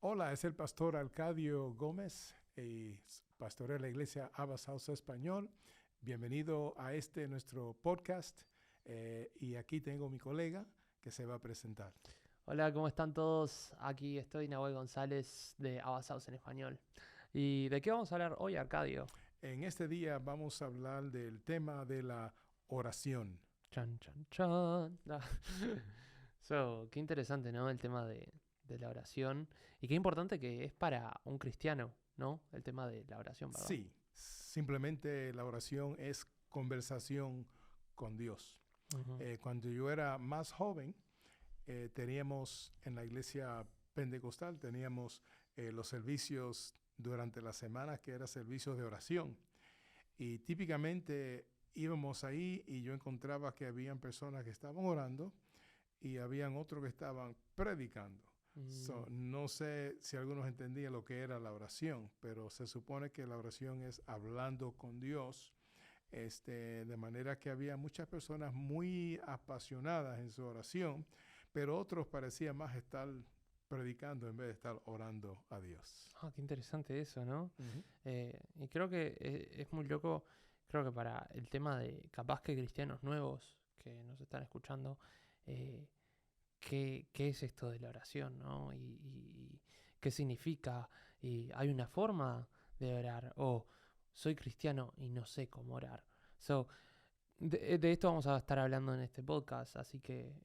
Hola, es el pastor Arcadio Gómez y pastoreo de la iglesia Abba House Español. Bienvenido a nuestro podcast y aquí tengo mi colega que se va a presentar. Hola, ¿cómo están todos? Aquí estoy, Nahuel González de Abasados en Español. ¿Y de qué vamos a hablar hoy, Arcadio? En este día vamos a hablar del tema de la oración. Chan, chan, chan. Qué interesante, ¿no? El tema de la oración. Y qué importante que es para un cristiano, ¿no? El tema de la oración, ¿verdad? Sí, simplemente la oración es conversación con Dios. Ujú. Cuando yo era más joven, teníamos en la iglesia pentecostal, teníamos los servicios durante la semana que eran servicios de oración. Y típicamente íbamos ahí y yo encontraba que habían personas que estaban orando y habían otros que estaban predicando. Mm, No sé si algunos entendían lo que era la oración, pero se supone que la oración es hablando con Dios. De manera que había muchas personas muy apasionadas en su oración, pero otros parecían más estar predicando en vez de estar orando a Dios. qué interesante eso, ¿no? Ujú. Y creo que es muy loco, creo que para el tema de capaz que cristianos nuevos que nos están escuchando, eh, qué es esto de la oración, ¿no? Y qué significa. Y hay una forma de orar. O soy cristiano y no sé cómo orar. So, de esto vamos a estar hablando en este podcast. Así que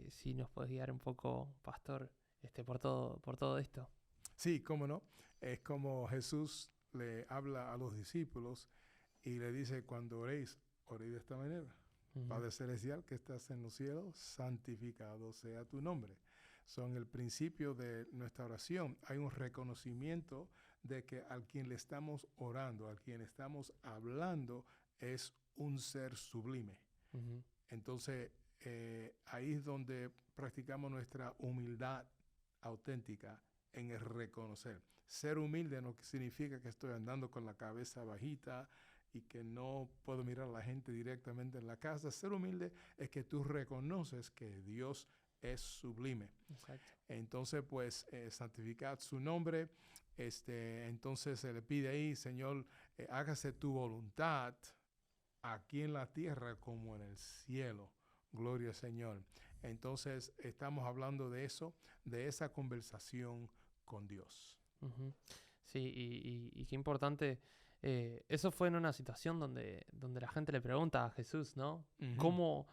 si nos puedes guiar un poco, pastor, por todo esto. Sí, cómo no. Es como Jesús le habla a los discípulos y le dice, cuando oréis, oréis de esta manera. Ujú, Padre Celestial que estás en los cielos, santificado sea tu nombre. Son el principio de nuestra oración. Hay un reconocimiento de que al quien le estamos orando, al quien estamos hablando, es un ser sublime. ujú. Entonces, ahí es donde practicamos nuestra humildad auténtica en el reconocer. Ser humilde no significa que estoy andando con la cabeza bajita y que no puedo mirar a la gente directamente en la casa. Ser humilde es que tú reconoces que Dios es sublime. Exacto. Entonces, pues, santificad su nombre. Entonces se le pide ahí, Señor, hágase tu voluntad aquí en la tierra como en el cielo. Gloria al Señor. Entonces estamos hablando de eso, de esa conversación con Dios. Ujú. Sí, y qué importante. Eso fue en una situación donde la gente le pregunta a Jesús, ¿no? Ujú, ¿Cómo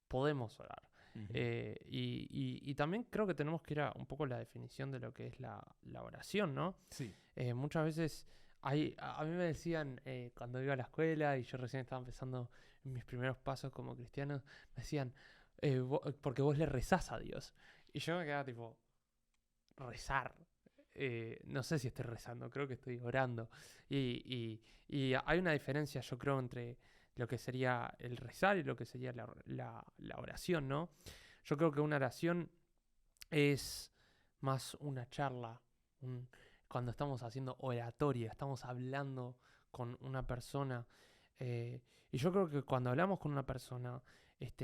podemos orar? ujú. Y también creo que tenemos que ir a un poco la definición de lo que es la oración, ¿no? Sí. Muchas veces a mí me decían, cuando iba a la escuela y yo recién estaba empezando en mis primeros pasos como cristiano, me decían, porque vos le rezás a Dios. Y yo me quedaba tipo, rezar. No sé si estoy rezando, creo que estoy orando. Y hay una diferencia, yo creo, entre lo que sería el rezar y lo que sería la oración, ¿no? Yo creo que una oración es más una charla, un- cuando estamos haciendo oratoria, estamos hablando con una persona. Y yo creo que cuando hablamos con una persona,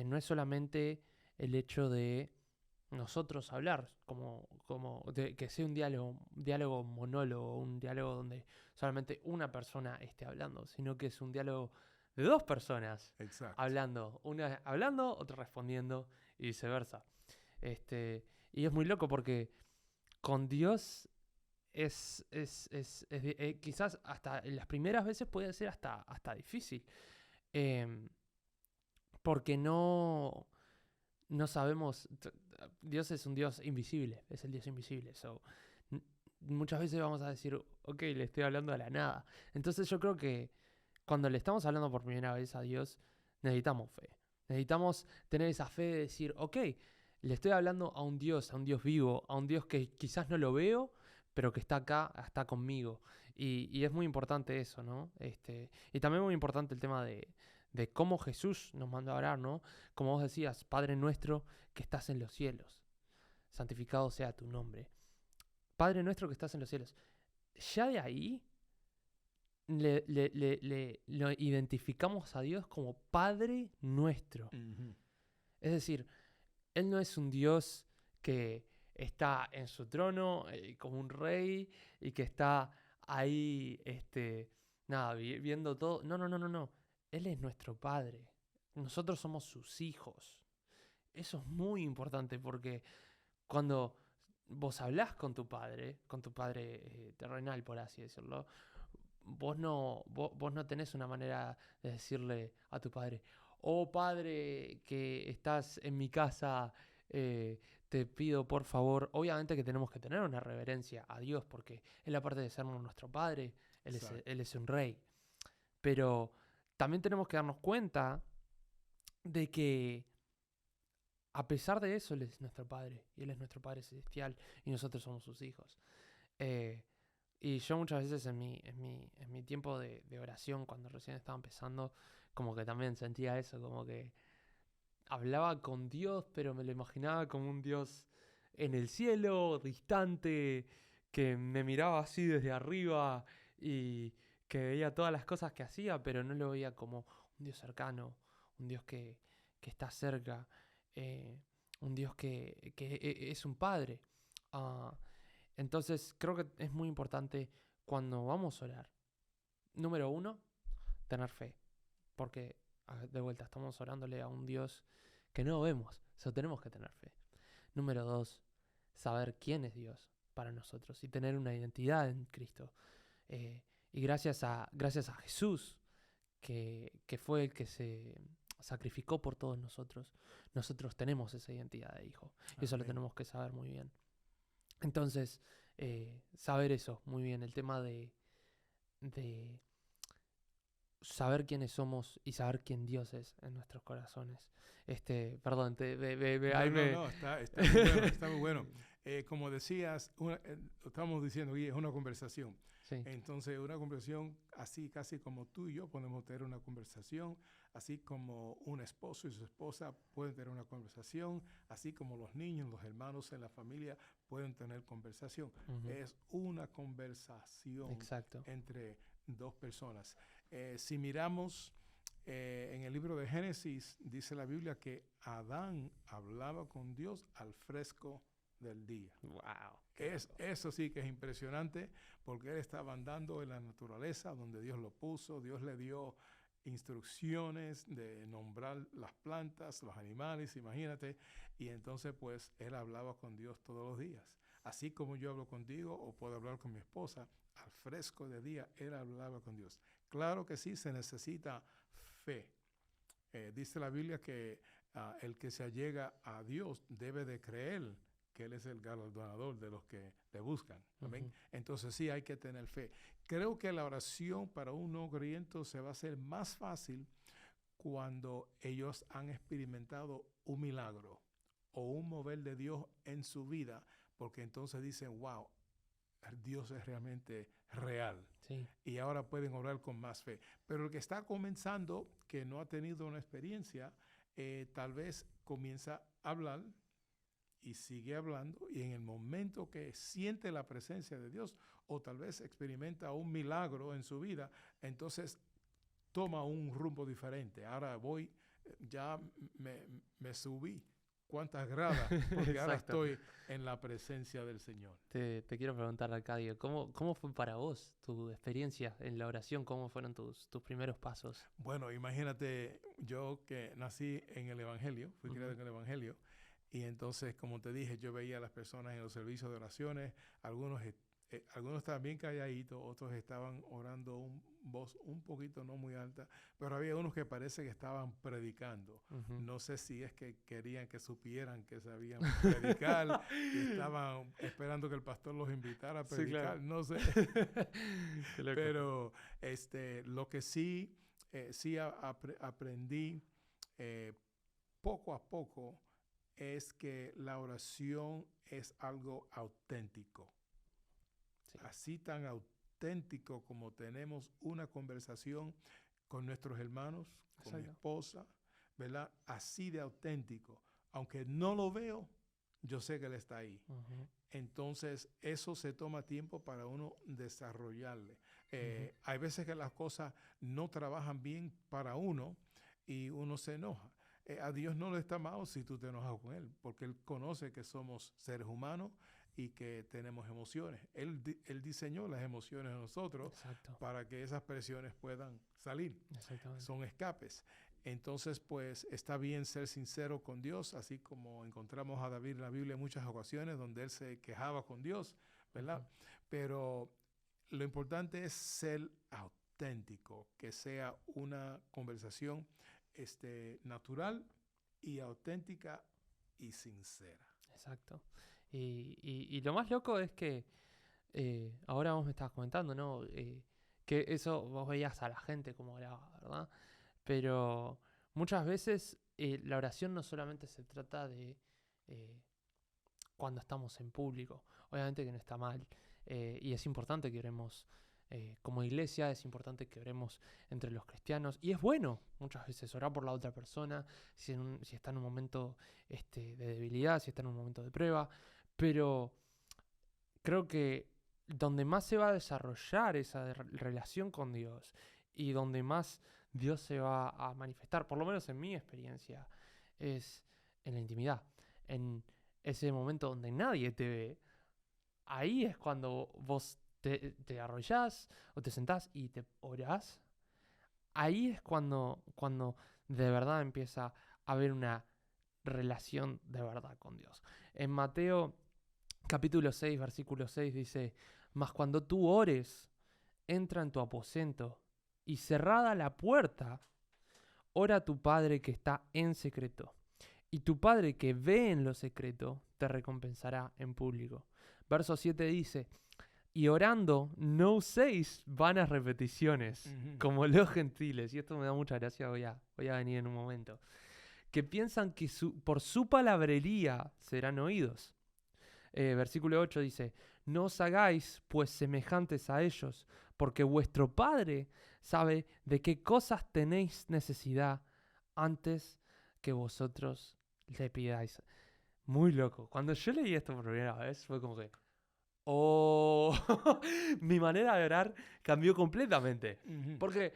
no es solamente el hecho de nosotros hablar, que sea un diálogo monólogo, un diálogo donde solamente una persona esté hablando, sino que es un diálogo de dos personas Exacto. hablando, una hablando, otra respondiendo y viceversa. Este, y es muy loco porque con Dios quizás hasta en las primeras veces puede ser hasta difícil, em, porque no sabemos. Dios es un Dios invisible, es el Dios invisible. N- Muchas veces vamos a decir, ok, le estoy hablando a la nada. Entonces yo creo que cuando le estamos hablando por primera vez a Dios, necesitamos fe. Necesitamos tener esa fe de decir, ok, le estoy hablando a un Dios vivo, a un Dios que quizás no lo veo, pero que está acá, está conmigo. Y es muy importante eso, ¿no? Y también muy importante el tema de cómo Jesús nos mandó a orar, ¿no? Como vos decías, Padre nuestro que estás en los cielos, santificado sea tu nombre. Padre nuestro que estás en los cielos. Ya de ahí lo identificamos a Dios como Padre nuestro. Ujú. Es decir, Él no es un Dios que está en su trono como un rey y que está ahí, nada, viendo todo. No, no, no, no, no. Él es nuestro Padre. Nosotros somos sus hijos. Eso es muy importante porque cuando vos hablás con tu padre terrenal, por así decirlo, vos no tenés una manera de decirle a tu padre, oh padre que estás en mi casa, te pido por favor, obviamente que tenemos que tener una reverencia a Dios porque Él aparte de ser nuestro padre, Exacto. Él es un rey, pero también tenemos que darnos cuenta de que a pesar de eso Él es nuestro padre y Él es nuestro Padre Celestial y nosotros somos sus hijos. Eh, Y yo muchas veces en mi tiempo de oración, cuando recién estaba empezando, como que también sentía eso, como que hablaba con Dios, pero me lo imaginaba como un Dios en el cielo, distante, que me miraba así desde arriba y que veía todas las cosas que hacía, pero no lo veía como un Dios cercano, un Dios que está cerca, eh, un Dios que es un padre. Ah, entonces creo que es muy importante cuando vamos a orar. Número uno, tener fe. Porque de vuelta estamos orándole a un Dios que no vemos. Eso tenemos que tener fe. Número dos, saber quién es Dios para nosotros y tener una identidad en Cristo. Y gracias a Jesús, que fue el que se sacrificó por todos nosotros, nosotros tenemos esa identidad de hijo. Y eso lo Amén. tenemos que saber muy bien. Entonces, saber eso muy bien, el tema de saber quiénes somos y saber quién Dios es en nuestros corazones. Perdón, No, ahí no, me... no, está muy bueno, está muy bueno. Como decías, estamos diciendo, Guille, es una conversación. Sí. Entonces, una conversación así, casi como tú y yo podemos tener una conversación, así como un esposo y su esposa pueden tener una conversación, así como los niños, los hermanos en la familia pueden tener conversación. Ujú. Es una conversación Exacto. entre dos personas. Si miramos en el libro de Génesis, dice la Biblia que Adán hablaba con Dios al fresco del día. Wow, qué loco. Eso sí que es impresionante porque él estaba andando en la naturaleza donde Dios lo puso, Dios le dio instrucciones de nombrar las plantas, los animales, imagínate, y entonces pues él hablaba con Dios todos los días. Así como yo hablo contigo o puedo hablar con mi esposa, al fresco de día él hablaba con Dios. Claro que sí, se necesita fe. Dice la Biblia que el que se allega a Dios debe de creer que Él es el galardonador de los que le buscan. Amén. Ujú. Entonces sí hay que tener fe. Creo que la oración para un no creyente se va a hacer más fácil cuando ellos han experimentado un milagro o un mover de Dios en su vida, porque entonces dicen, wow, Dios es realmente real Sí. y ahora pueden orar con más fe. Pero el que está comenzando, que no ha tenido una experiencia, tal vez comienza a hablar y sigue hablando y en el momento que siente la presencia de Dios o tal vez experimenta un milagro en su vida, entonces toma un rumbo diferente. Ahora voy, ya me subí cuántas gradas porque ahora Exacto. estoy en la presencia del Señor. Te quiero preguntar, Arcadio, ¿cómo fue para vos tu experiencia en la oración? ¿Cómo fueron tus primeros pasos? Bueno, imagínate yo que nací en el Evangelio, fui criado Ujú. en el Evangelio, y entonces, como te dije, yo veía a las personas en los servicios de oraciones, algunos estaban bien calladitos, otros estaban orando un voz un poquito no muy alta, pero había unos que parece que estaban predicando. Ujú. No sé si es que querían que supieran que sabían predicar y estaban esperando que el pastor los invitara a Sí, claro. predicar, no sé. Qué loco. Pero lo que sí, aprendí eh, poco a poco es que la oración es algo auténtico. Sí, Así tan auténtico como tenemos una conversación con nuestros hermanos, con mi exacto. esposa, ¿verdad? Así de auténtico. Aunque no lo veo, yo sé que Él está ahí. Ujú. Entonces, eso se toma tiempo para uno desarrollarle. Ujú. Hay veces que las cosas no trabajan bien para uno y uno se enoja. A Dios no le está mal si tú te enojas con Él, porque Él conoce que somos seres humanos y que tenemos emociones. Él diseñó las emociones en nosotros Exacto. para que esas presiones puedan salir. Exactamente. Son escapes. Entonces, pues está bien ser sincero con Dios, así como encontramos a David en la Biblia en muchas ocasiones donde él se quejaba con Dios, ¿verdad? Ujú. Pero lo importante es ser auténtico, que sea una conversación natural y auténtica y sincera. Exacto. Y lo más loco es que ahora vos me estabas comentando, ¿no? Que eso vos veías a la gente como oraba, ¿verdad? Pero muchas veces la oración no solamente se trata de eh, cuando estamos en público. Obviamente que no está mal. Y es importante que oremos como iglesia, es importante que oremos entre los cristianos. Y es bueno muchas veces orar por la otra persona, si está en un momento de debilidad, si está en un momento de prueba. Pero creo que donde más se va a desarrollar esa relación con Dios y donde más Dios se va a manifestar, por lo menos en mi experiencia, es en la intimidad, en ese momento donde nadie te ve. Ahí es cuando vos te arrollás o te sentás y te orás. Ahí es cuando de verdad empieza a haber una relación de verdad con Dios. En Mateo capítulo 6, versículo 6 dice, mas cuando tú ores, entra en tu aposento y cerrada la puerta, ora a tu Padre que está en secreto. Y tu Padre que ve en lo secreto, te recompensará en público. Verso 7 dice, y orando no uséis vanas repeticiones, Uh-huh. como los gentiles, y esto me da mucha gracia, voy a venir en un momento, que piensan que por su palabrería serán oídos. Versículo 8 dice, no os hagáis pues semejantes a ellos, porque vuestro Padre sabe de qué cosas tenéis necesidad antes que vosotros le pidáis. Muy loco. Cuando yo leí esto por primera vez fue como que, oh, mi manera de orar cambió completamente. Uh-huh. Porque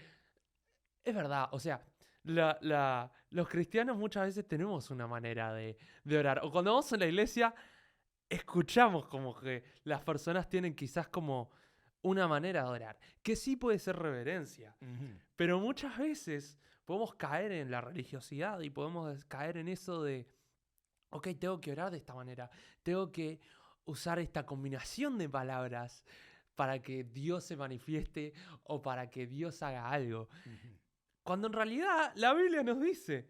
es verdad, o sea, los cristianos muchas veces tenemos una manera de orar. O cuando vamos a la iglesia escuchamos como que las personas tienen quizás como una manera de orar, que sí puede ser reverencia, Uh-huh. pero muchas veces podemos caer en la religiosidad y podemos caer en eso de, ok, tengo que orar de esta manera, tengo que usar esta combinación de palabras para que Dios se manifieste o para que Dios haga algo. Uh-huh. Cuando en realidad la Biblia nos dice,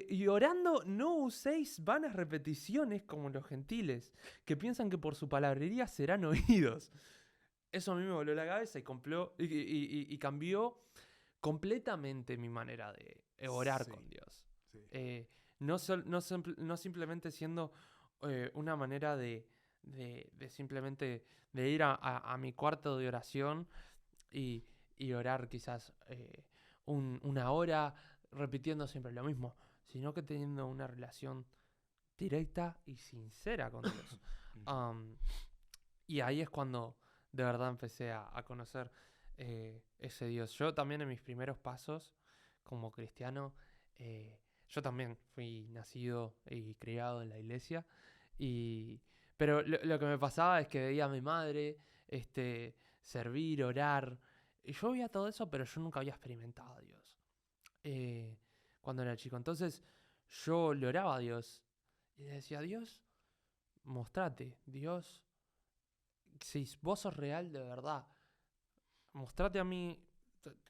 y orando no uséis vanas repeticiones como los gentiles, que piensan que por su palabrería serán oídos. Eso a mí me voló la cabeza y cambió completamente mi manera de orar Sí, con Dios. sí. No simplemente siendo una manera de simplemente de ir a mi cuarto de oración y, y orar quizás una hora repitiendo siempre lo mismo, sino que teniendo una relación directa y sincera con Dios. Uh-huh. Um, y ahí es cuando de verdad empecé a conocer ese Dios. Yo también en mis primeros pasos como cristiano, yo también fui nacido y criado en la iglesia, pero lo que me pasaba es que veía a mi madre servir, orar, y yo veía todo eso, pero yo nunca había experimentado a Dios cuando era chico. Entonces yo le oraba a Dios y le decía, Dios, mostrate, Dios, si vos sos real de verdad, mostrate a mí,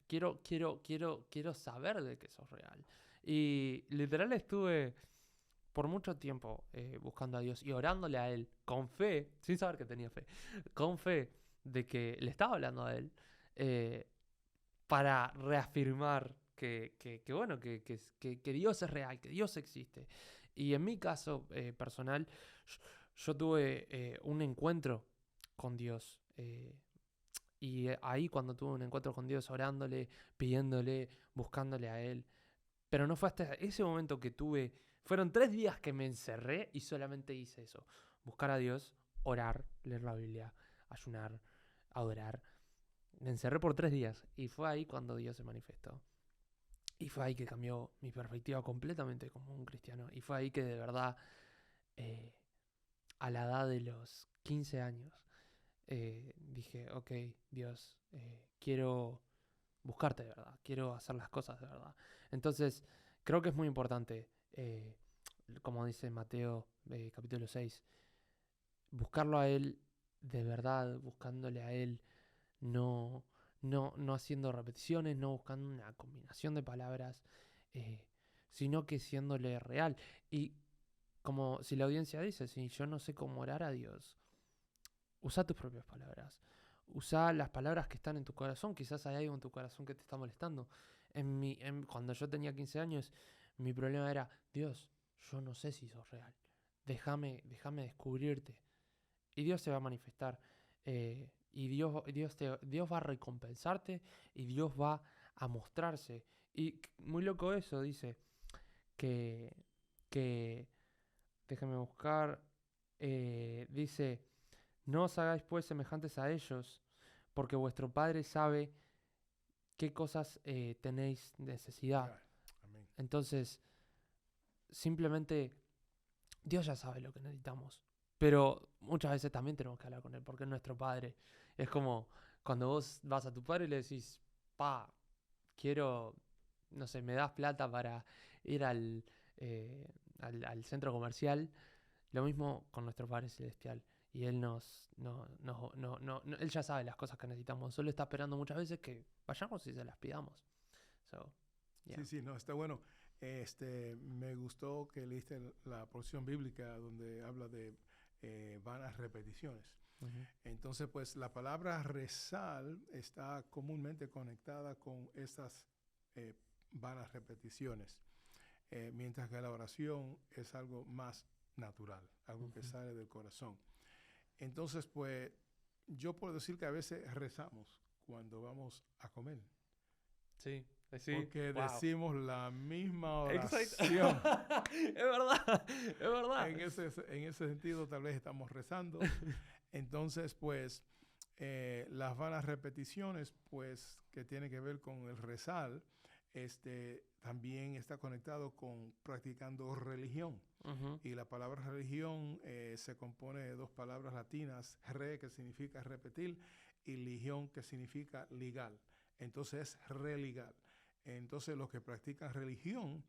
quiero saber de que sos real. Y literal estuve por mucho tiempo buscando a Dios y orándole a Él con fe, sin saber que tenía fe, con fe de que le estaba hablando a Él, para reafirmar bueno, que Dios es real, que Dios existe. Y en mi caso personal, yo tuve un encuentro con Dios. Y ahí cuando tuve un encuentro con Dios, orándole, pidiéndole, buscándole a Él. Pero no fue hasta ese momento que tuve, fueron 3 días que me encerré y solamente hice eso. Buscar a Dios, orar, leer la Biblia, ayunar, adorar. Me encerré por 3 días y fue ahí cuando Dios se manifestó. Y fue ahí que cambió mi perspectiva completamente como un cristiano. Y fue ahí que de verdad, eh, a la edad de los 15 años, dije, ok, Dios, quiero buscarte de verdad, quiero hacer las cosas de verdad. Entonces, creo que es muy importante, como dice Mateo capítulo 6, buscarlo a Él de verdad, buscándole a Él, no, no haciendo repeticiones, no buscando una combinación de palabras, eh, sino que siéndole real. Y como si la audiencia dice, si yo no sé cómo orar a Dios, usa tus propias palabras. Usa las palabras que están en tu corazón. Quizás hay algo en tu corazón que te está molestando. Cuando yo tenía 15 años, mi problema era, Dios, yo no sé si sos real. Déjame descubrirte. Y Dios se va a manifestar. Y Dios va a recompensarte. Y Dios va a mostrarse. Y muy loco eso, dice que, que déjame buscar, dice, no os hagáis pues semejantes a ellos, porque vuestro Padre sabe qué cosas tenéis necesidad. Ya, amén. Entonces, simplemente Dios ya sabe lo que necesitamos. Pero muchas veces también tenemos que hablar con Él, porque es nuestro Padre. Es como cuando vos vas a tu padre y le decís, pa, quiero, no sé, me das plata para ir eh, al centro comercial. Lo mismo con nuestro Padre Celestial. Y Él Él ya sabe las cosas que necesitamos. Solo está esperando muchas veces que vayamos y se las pidamos. So, Sí, yeah. sí, no, está bueno. Me gustó que leíste la porción bíblica donde habla de vanas repeticiones. Ujú. Entonces, pues la palabra rezar está comúnmente conectada con estas eh, vanas repeticiones, mientras que la oración es algo más natural, algo que Ujú. sale del corazón. Entonces, pues yo puedo decir que a veces rezamos cuando vamos a comer, Sí, sí, porque wow. decimos la misma Exacto. oración. Es verdad, es verdad. En ese sentido, tal vez estamos rezando. Entonces, pues, las vanas repeticiones, pues, que tiene que ver con el rezar, también está conectado con practicando religión. Ujú. Y la palabra religión se compone de dos palabras latinas, re, que significa repetir, y ligión, que significa ligar. Entonces es religar. Entonces los que practican religión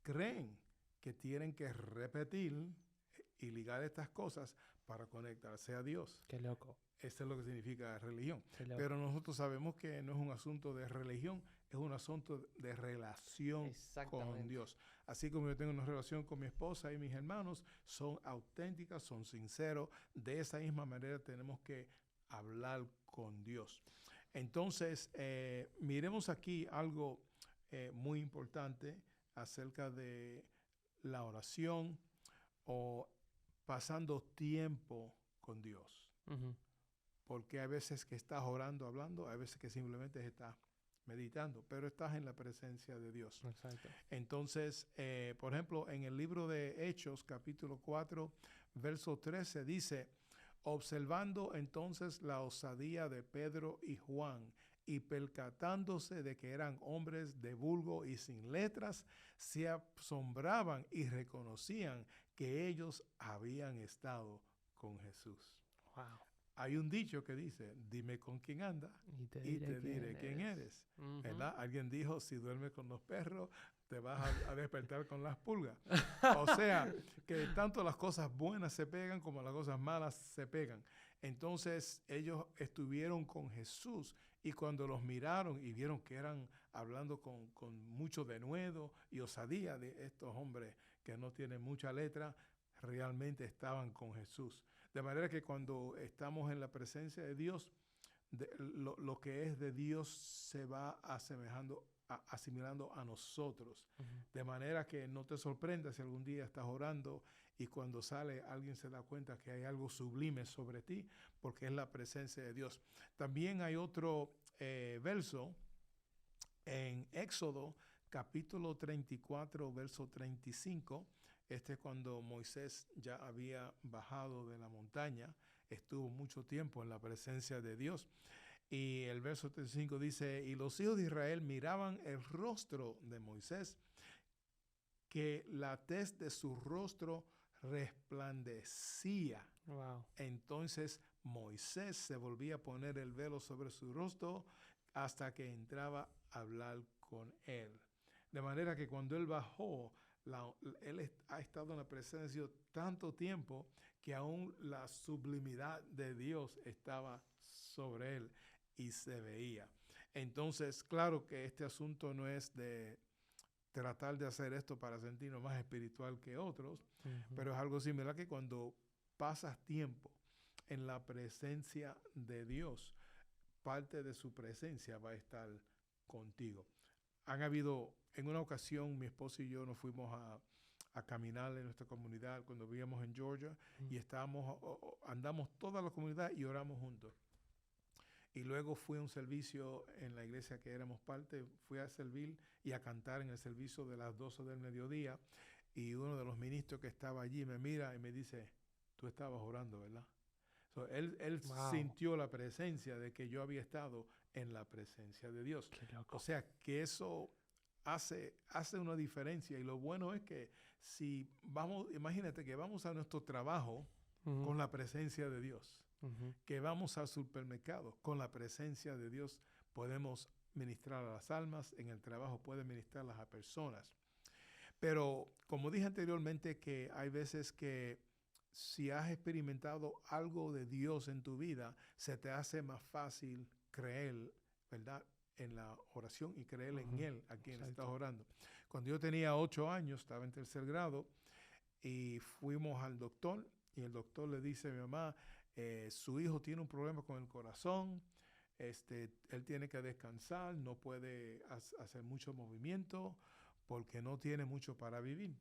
creen que tienen que repetir y ligar estas cosas para conectarse a Dios. Qué loco, Eso es lo que significa religión. qué loco. Pero nosotros sabemos que no es un asunto de religión, es un asunto de relación con Exactamente. Dios. Así como yo tengo una relación con mi esposa y mis hermanos, son auténticas, son sinceros. De esa misma manera tenemos que hablar con Dios. Entonces, miremos aquí algo muy importante acerca de la oración o pasando tiempo con Dios. Ujú. Porque hay veces que estás orando, hablando, hay veces que simplemente estás meditando, pero estás en la presencia de Dios. Exacto. Entonces, por ejemplo, en el libro de Hechos, capítulo 4, verso 13, dice, observando entonces la osadía de Pedro y Juan, y percatándose de que eran hombres de vulgo y sin letras, se asombraban y reconocían que ellos habían estado con Jesús. Wow. Hay un dicho que dice, dime con quién anda Y te y diré te quién diré quién eres. eres. Ujú. ¿Verdad? Alguien dijo, si duermes con los perros, te vas a despertar con las pulgas. O sea, que tanto las cosas buenas se pegan como las cosas malas se pegan. Entonces ellos estuvieron con Jesús y cuando los miraron y vieron que eran hablando con mucho denuedo y osadía de estos hombres que no tienen mucha letra, realmente estaban con Jesús. De manera que cuando estamos en la presencia de Dios, lo que es de Dios se va asimilando a nosotros. Ujú. De manera que no te sorprenda si algún día estás orando y cuando sale alguien se da cuenta que hay algo sublime sobre ti, porque es la presencia de Dios. También hay otro verso en Éxodo capítulo 34, verso 35. Este es cuando Moisés ya había bajado de la montaña, estuvo mucho tiempo en la presencia de Dios. Y el verso 35 dice, y los hijos de Israel miraban el rostro de Moisés, que la tez de su rostro resplandecía. Wow. Entonces Moisés se volvía a poner el velo sobre su rostro hasta que entraba a hablar con él. De manera que cuando él bajó, él ha estado en la presencia de Dios tanto tiempo que aún la sublimidad de Dios estaba sobre él y se veía. Entonces, claro que este asunto no es de tratar de hacer esto para sentirnos más espiritual que otros, pero es algo similar que cuando pasas tiempo en la presencia de Dios, parte de su presencia va a estar contigo. En una ocasión, mi esposo y yo nos fuimos a caminar en nuestra comunidad cuando vivíamos en Georgia y andamos toda la comunidad y oramos juntos. Y luego fui a un servicio en la iglesia que éramos parte, fui a servir y a cantar en el servicio de las 12 del mediodía. Y uno de los ministros que estaba allí me mira y me dice, tú estabas orando, ¿verdad? So, él Wow. sintió la presencia de que yo había estado en la presencia de Dios. Qué loco. O sea, que eso hace una diferencia. Y lo bueno es que si vamos, imagínate que vamos a nuestro trabajo con la presencia de Dios, que vamos al supermercado con la presencia de Dios, podemos ministrar a las almas, en el trabajo pueden ministrarlas a personas. Pero como dije anteriormente, que hay veces que si has experimentado algo de Dios en tu vida, se te hace más fácil creer, ¿verdad?, en la oración y creer en Él, a quien estás orando. Cuando yo tenía 8 años, estaba en 3er grado, y fuimos al doctor, y el doctor le dice a mi mamá, su hijo tiene un problema con el corazón, él tiene que descansar, no puede hacer mucho movimiento, porque no tiene mucho para vivir.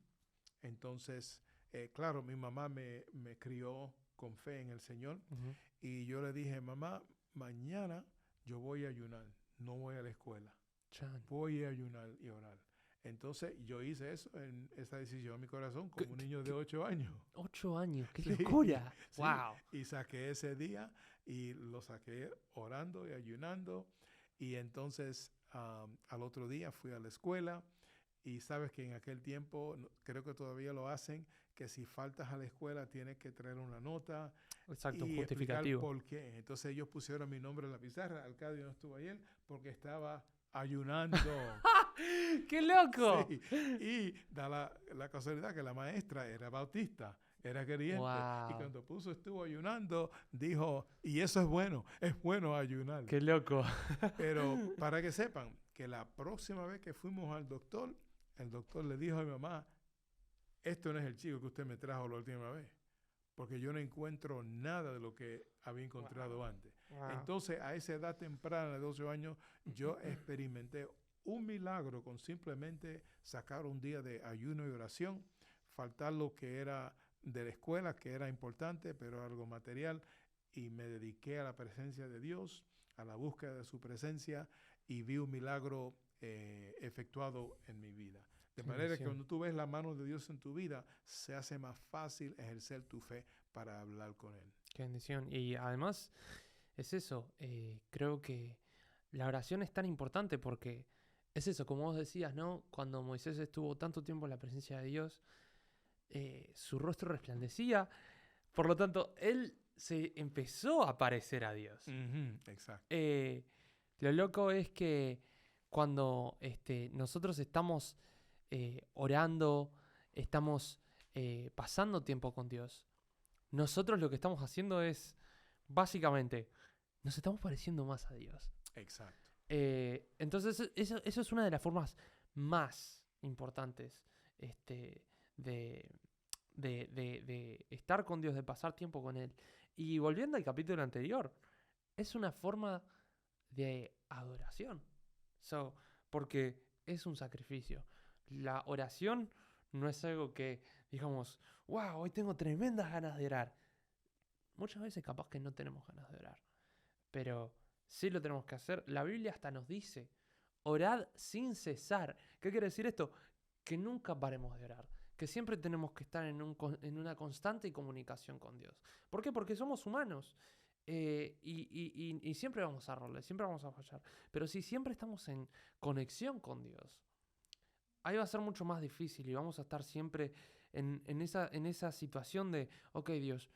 Entonces, claro, mi mamá me crió con fe en el Señor, y yo le dije, mamá, mañana yo voy a ayunar, no voy a la escuela, voy a ayunar y orar. Entonces yo hice esa decisión en mi corazón como un niño de 8 años. 8 años, qué Sí, locura. sí. Wow. Y saqué ese día y lo saqué orando y ayunando. Y entonces al otro día fui a la escuela. Y sabes que en aquel tiempo, creo que todavía lo hacen, que si faltas a la escuela tienes que traer una nota. Exacto, Y explicar justificativo. por qué. Entonces ellos pusieron mi nombre en la pizarra. Arcadio no estuvo ayer porque estaba ayunando. ¡Qué loco! Sí. Y da la casualidad que la maestra era bautista, era creyente. Wow. Y cuando estuvo ayunando, dijo, y eso es bueno ayunar. ¡Qué loco! Pero para que sepan que la próxima vez que fuimos al doctor, el doctor le dijo a mi mamá, esto no es el chico que usted me trajo la última vez, porque yo no encuentro nada de lo que había encontrado antes. Wow. Entonces, a esa edad temprana de 12 años, yo experimenté un milagro con simplemente sacar un día de ayuno y oración, faltar lo que era de la escuela, que era importante, pero algo material, y me dediqué a la presencia de Dios, a la búsqueda de su presencia, y vi un milagro efectuado en mi vida. De manera que cuando tú ves la mano de Dios en tu vida, se hace más fácil ejercer tu fe para hablar con Él. Qué bendición. Y además, es eso, creo que la oración es tan importante porque es eso, como vos decías, ¿no? Cuando Moisés estuvo tanto tiempo en la presencia de Dios, su rostro resplandecía, por lo tanto, él se empezó a parecer a Dios. Exacto. Lo loco es que cuando nosotros estamos orando, estamos pasando tiempo con Dios, nosotros lo que estamos haciendo es, básicamente, nos estamos pareciendo más a Dios. Exacto. Entonces, eso es una de las formas más importantes de estar con Dios, de pasar tiempo con Él. Y volviendo al capítulo anterior, es una forma de adoración. Porque es un sacrificio. La oración no es algo que, digamos, wow, hoy tengo tremendas ganas de orar. Muchas veces capaz que no tenemos ganas de orar, pero sí lo tenemos que hacer. La Biblia hasta nos dice, orad sin cesar. ¿Qué quiere decir esto? Que nunca paremos de orar, que siempre tenemos que estar en una constante comunicación con Dios. ¿Por qué? Porque somos humanos. Y siempre vamos a errarle, siempre vamos a fallar. Pero si siempre estamos en conexión con Dios, ahí va a ser mucho más difícil y vamos a estar siempre en esa situación de, ok, Dios,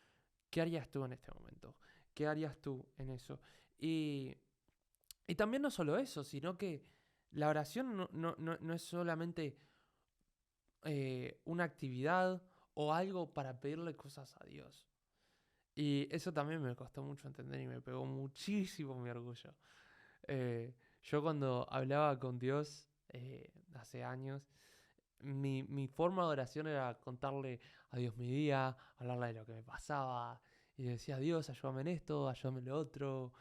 ¿qué harías tú en este momento? ¿Qué harías tú en eso? Y, y también no solo eso, sino que la oración no es solamente una actividad o algo para pedirle cosas a Dios. Y eso también me costó mucho entender y me pegó muchísimo mi orgullo. Yo cuando hablaba con Dios hace años, mi forma de oración era contarle a Dios mi día, hablarle de lo que me pasaba. Y decía, Dios, ayúdame en esto, ayúdame en lo otro.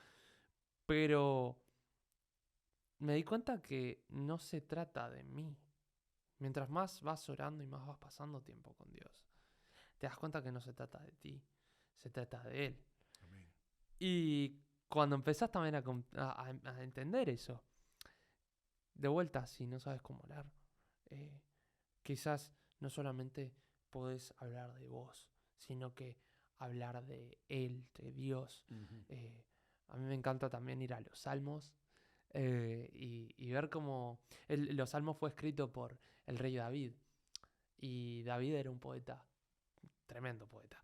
Pero me di cuenta que no se trata de mí. Mientras más vas orando y más vas pasando tiempo con Dios, te das cuenta que no se trata de ti, se trata de Él. Amén. Y cuando empezás también a entender eso, de vuelta, si no sabes cómo orar, eh, quizás no solamente podés hablar de vos, sino que hablar de Él, de Dios. Ujú. A mí me encanta también ir a los Salmos y ver cómo los Salmos fue escrito por el rey David. Y David era un poeta, tremendo poeta.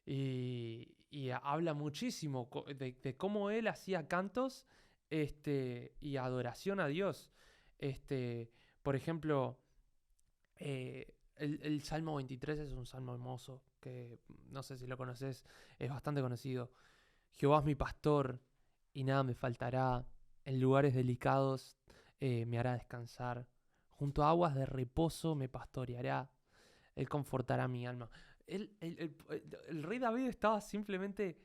Y habla muchísimo de cómo él hacía cantos y adoración a Dios. Por ejemplo, el Salmo 23 es un salmo hermoso, que no sé si lo conoces, es bastante conocido. Jehová es mi pastor y nada me faltará. En lugares delicados me hará descansar. Junto a aguas de reposo me pastoreará. Él confortará mi alma. El rey David estaba simplemente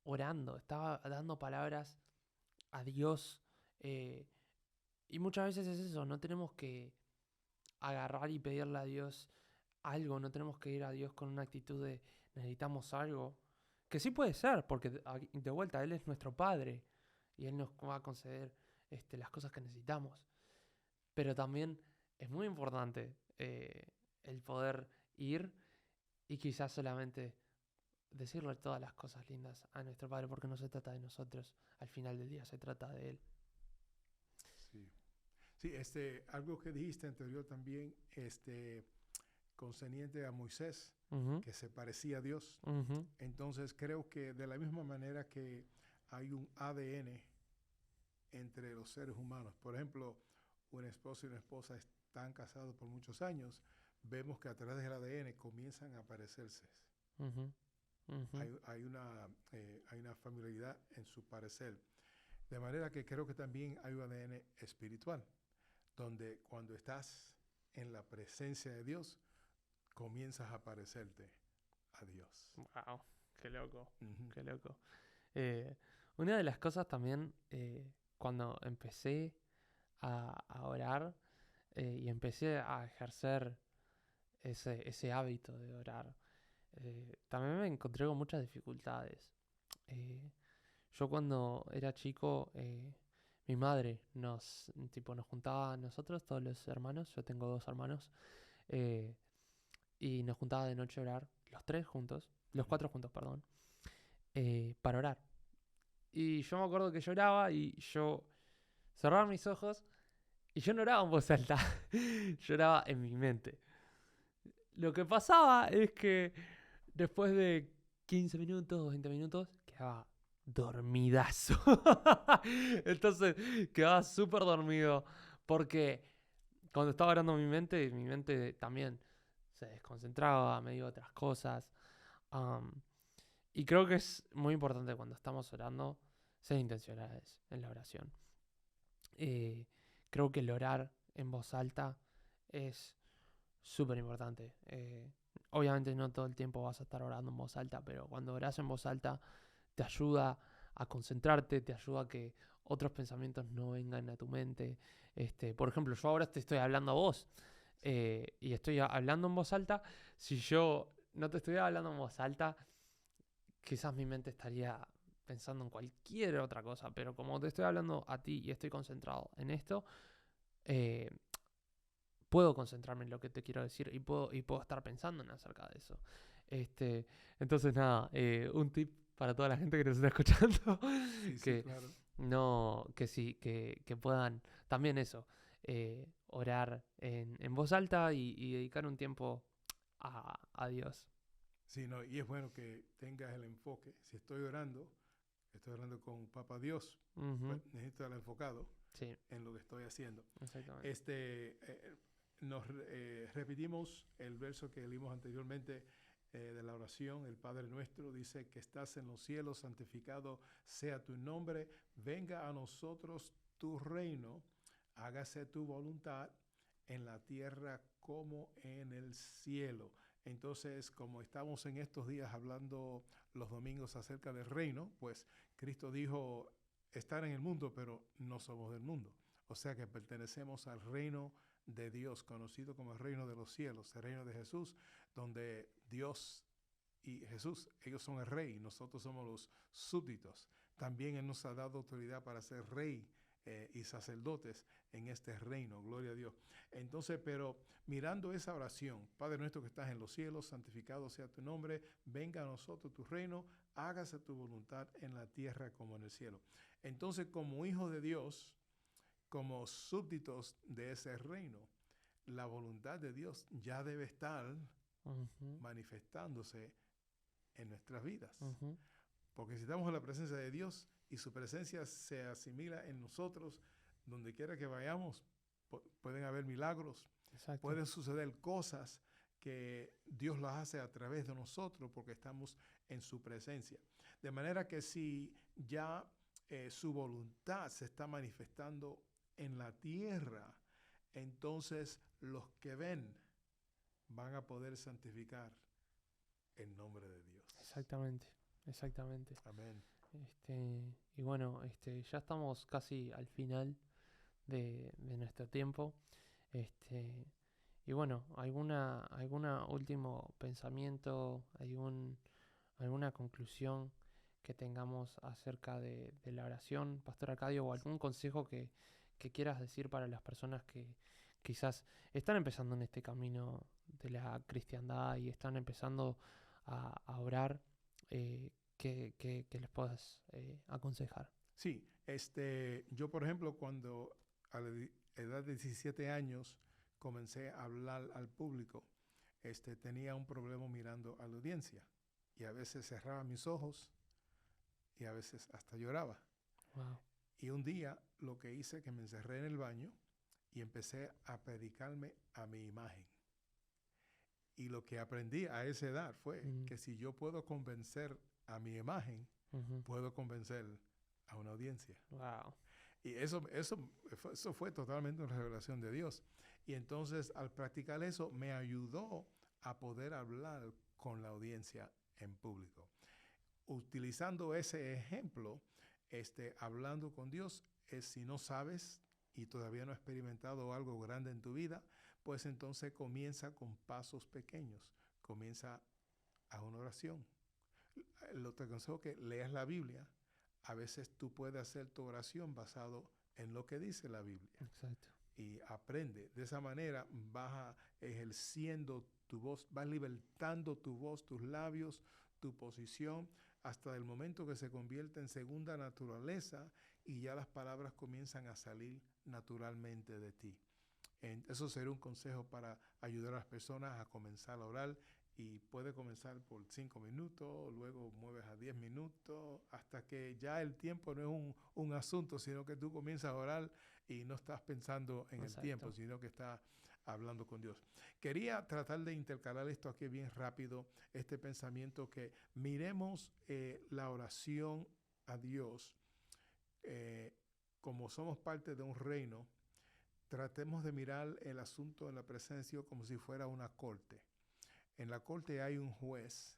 orando, estaba dando palabras a Dios. eh, y muchas veces es eso, no tenemos que agarrar y pedirle a Dios algo, no tenemos que ir a Dios con una actitud de necesitamos algo, que sí puede ser, porque de vuelta Él es nuestro Padre y Él nos va a conceder las cosas que necesitamos. Pero también es muy importante el poder ir y quizás solamente decirle todas las cosas lindas a nuestro Padre, porque no se trata de nosotros, al final del día se trata de Él. Sí. Sí, algo que dijiste anterior también, concerniente a Moisés, Ujú, que se parecía a Dios. ujú, Entonces creo que de la misma manera que hay un ADN entre los seres humanos, por ejemplo, un esposo y una esposa están casados por muchos años, vemos que a través del ADN comienzan a parecerse. ujú, ujú. Hay una familiaridad en su parecer. De manera que creo que también hay un ADN espiritual, donde cuando estás en la presencia de Dios, comienzas a parecerte a Dios. Wow, qué loco, Ujú. qué loco. Eh, una de las cosas también, cuando empecé a orar y empecé a ejercer ese hábito de orar, también me encontré con muchas dificultades. Eh, yo cuando era chico, mi madre nos juntaba a nosotros, todos los hermanos, yo tengo dos hermanos, eh, y nos juntaba de noche a orar, los tres juntos, los Ujú. cuatro juntos, perdón, para orar. Y yo me acuerdo que lloraba y yo cerraba mis ojos y yo no oraba en voz alta, lloraba en mi mente. Lo que pasaba es que después de 15 minutos, 20 minutos, quedaba dormidazo. Entonces quedaba súper dormido porque cuando estaba orando mi mente también se desconcentraba, me dio otras cosas. Am, y creo que es muy importante cuando estamos orando ser intencionales en la oración. Eh, Creo que el orar en voz alta es súper importante. Obviamente no todo el tiempo vas a estar orando en voz alta, pero cuando oras en voz alta te ayuda a concentrarte, te ayuda a que otros pensamientos no vengan a tu mente. Por ejemplo, yo ahora te estoy hablando a vos y estoy hablando en voz alta. Si yo no te estuviera hablando en voz alta, quizás mi mente estaría pensando en cualquier otra cosa, pero como te estoy hablando a ti y estoy concentrado en esto, eh, puedo concentrarme en lo que te quiero decir y puedo estar pensando en acerca de eso. Este, entonces, nada, un tip para toda la gente que nos está escuchando, Sí, sí, que claro. no, que sí, que puedan también eso, orar en voz alta y dedicar un tiempo a Dios. Sí, no, y es bueno que tengas el enfoque. Si estoy orando con Papá Dios, pues Ujú, necesito estar enfocado sí, en lo que estoy haciendo. exactamente. Este, repetimos el verso que leímos anteriormente de la oración. El Padre nuestro dice que estás en los cielos, santificado sea tu nombre, venga a nosotros tu reino, hágase tu voluntad en la tierra como en el cielo. Entonces, como estamos en estos días hablando los domingos acerca del reino, pues Cristo dijo estar en el mundo, pero no somos del mundo. O sea que pertenecemos al reino de Dios, conocido como el reino de los cielos, el reino de Jesús, donde Dios y Jesús, ellos son el rey, nosotros somos los súbditos. También Él nos ha dado autoridad para ser rey y sacerdotes en este reino, gloria a Dios. Entonces, pero mirando esa oración, Padre nuestro que estás en los cielos, santificado sea tu nombre, venga a nosotros tu reino, hágase tu voluntad en la tierra como en el cielo. Entonces, como hijos de Dios, como súbditos de ese reino, la voluntad de Dios ya debe estar Ujú, manifestándose en nuestras vidas. ujú, Porque si estamos en la presencia de Dios y su presencia se asimila en nosotros, donde quiera que vayamos, pueden haber milagros, exacto. pueden suceder cosas que Dios las hace a través de nosotros porque estamos en su presencia. De manera que si ya su voluntad se está manifestando en la tierra, entonces los que ven van a poder santificar el nombre de Dios. Exactamente, exactamente. Amén. Y bueno, ya estamos casi al final de nuestro tiempo. Este, y bueno, alguna último pensamiento, alguna conclusión que tengamos acerca de la oración, Pastor Arcadio, o algún consejo que quieras decir para las personas que quizás están empezando en este camino de la cristiandad y están empezando a orar, que les puedas aconsejar. Sí, yo por ejemplo, cuando a la edad de 17 años comencé a hablar al público, tenía un problema mirando a la audiencia y a veces cerraba mis ojos y a veces hasta lloraba. Wow. Y un día lo que hice que me encerré en el baño y empecé a predicarme a mi imagen. Y lo que aprendí a esa edad fue Mm, que si yo puedo convencer a mi imagen, ujú. puedo convencer a una audiencia. Wow. Y eso fue totalmente una revelación de Dios. Y entonces al practicar eso me ayudó a poder hablar con la audiencia en público. Utilizando ese ejemplo, hablando con Dios, es si no sabes y todavía no has experimentado algo grande en tu vida, pues entonces comienza con pasos pequeños. Comienza a una oración. Lo te aconsejo que leas la Biblia. A veces tú puedes hacer tu oración basado en lo que dice la Biblia Exacto. y aprende. De esa manera vas ejerciendo tu voz, vas libertando tu voz, tus labios, tu posición, hasta el momento que se convierte en segunda naturaleza y ya las palabras comienzan a salir naturalmente de ti. Eso sería un consejo para ayudar a las personas a comenzar a orar y puede comenzar por 5 minutos, luego mueves a 10 minutos, hasta que ya el tiempo no es un asunto, sino que tú comienzas a orar y no estás pensando en el tiempo, Exacto. sino que estás hablando con Dios. Quería tratar de intercalar esto aquí bien rápido, este pensamiento que miremos la oración a Dios eh, como somos parte de un reino. Tratemos de mirar el asunto en la presencia como si fuera una corte. En la corte hay un juez.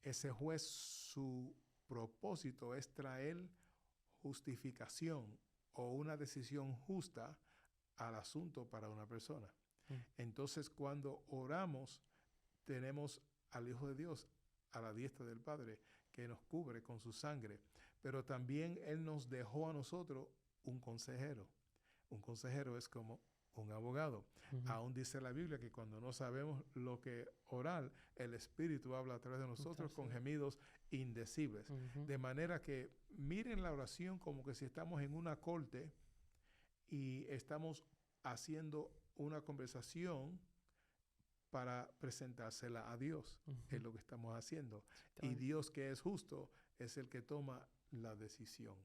Ese juez, su propósito es traer justificación o una decisión justa al asunto para una persona. Mm, Entonces, cuando oramos, tenemos al Hijo de Dios a la diestra del Padre que nos cubre con su sangre, pero también Él nos dejó a nosotros un consejero. Un consejero es como un abogado. Aún dice la Biblia que cuando no sabemos lo que orar, el Espíritu habla a través de nosotros con gemidos indecibles. De manera que miren la oración como que si estamos en una corte y estamos haciendo una conversación para presentársela a Dios. Es lo que estamos haciendo. Y Dios, que es justo, es el que toma la decisión.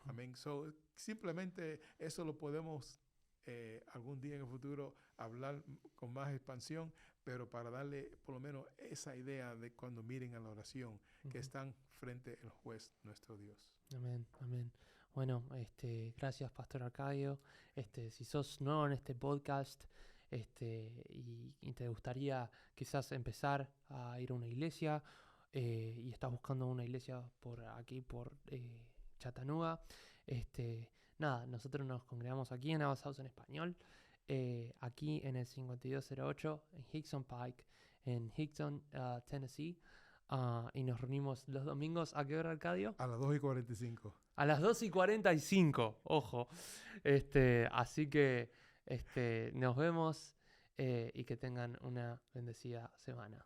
Amén. So, simplemente eso lo podemos algún día en el futuro hablar con más expansión, pero para darle por lo menos esa idea de cuando miren a la oración, que están frente al juez, nuestro Dios. Amén, amén. Bueno, gracias, Pastor Arcadio. Si sos nuevo en este podcast, y te gustaría quizás empezar a ir a una iglesia, y estás buscando una iglesia por aquí, por Chattanooga, nada, nosotros nos congregamos aquí en Abasados en Español, aquí en el 5208 en Hickson Pike, en Hickson, Tennessee, y nos reunimos los domingos. ¿A qué hora, Arcadio? A las 2:45. A las 2:45, ojo. Así que nos vemos, y que tengan una bendecida semana.